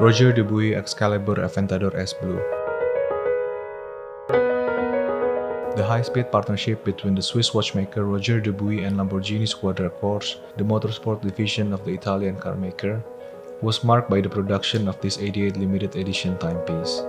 Roger Dubuis Excalibur Aventador S Blue. The high-speed partnership between the Swiss watchmaker Roger Dubuis and Lamborghini Squadra Corse, the motorsport division of the Italian carmaker, was marked by the production of this 88 limited edition timepiece.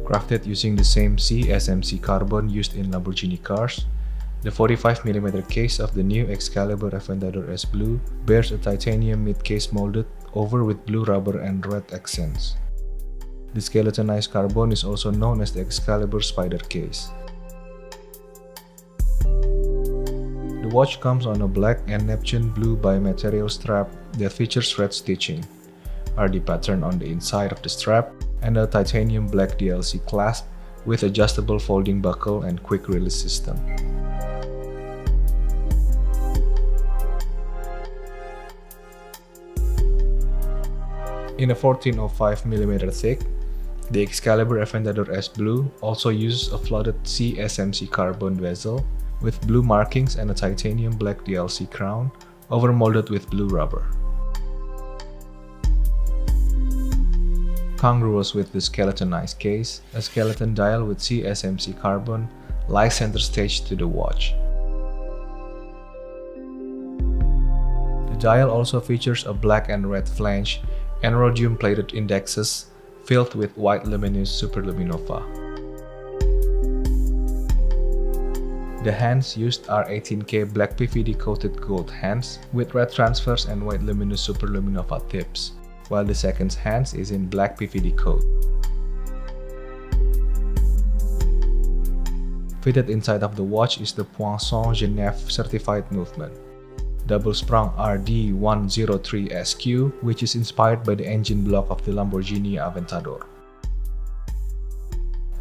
Crafted using the same CSMC carbon used in Lamborghini cars, the 45mm case of the new Excalibur Aventador S Blue bears a titanium mid-case molded over with blue rubber and red accents. The skeletonized carbon is also known as the Excalibur Spider case. The watch comes on a black and Neptune blue bimaterial strap that features red stitching, RD pattern on the inside of the strap, and a titanium black DLC clasp with adjustable folding buckle and quick release system. In a 1405mm thick, the Excalibur Aventador S Blue also uses a flooded CSMC carbon bezel with blue markings and a titanium black DLC crown overmolded with blue rubber. Congruous with the skeletonized case, a skeleton dial with CSMC carbon lies center stage to the watch. The dial also features a black and red flange and rhodium-plated indexes filled with white luminous superluminova. The hands used are 18K black PVD coated gold hands with red transfers and white luminous superluminova tips, while the second hands is in black PVD coat. Fitted inside of the watch is the Poisson Genève certified movement, double-sprung RD103 SQ, which is inspired by the engine block of the Lamborghini Aventador.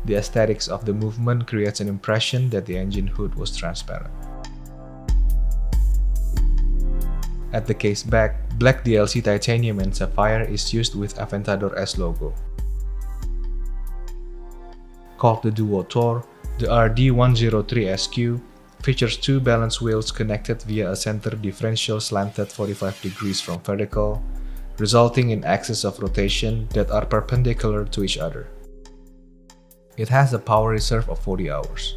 The aesthetics of the movement creates an impression that the engine hood was transparent. At the case back, black DLC titanium and sapphire is used with Aventador S logo. Called the Duo Tor, the RD103 SQ features two balance wheels connected via a center differential slanted 45 degrees from vertical, resulting in axes of rotation that are perpendicular to each other. It has a power reserve of 40 hours.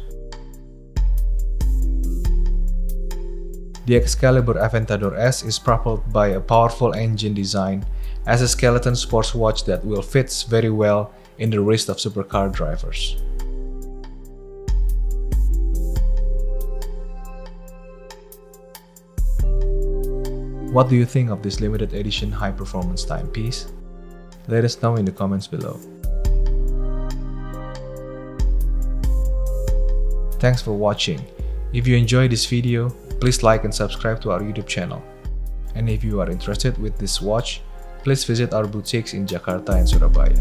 The Excalibur Aventador S is propelled by a powerful engine design as a skeleton sports watch that will fit very well in the wrist of supercar drivers. What do you think of this limited edition high-performance timepiece? Let us know in the comments below. Thanks for watching. If you enjoyed this video, please like and subscribe to our YouTube channel. And if you are interested with this watch, please visit our boutiques in Jakarta and Surabaya.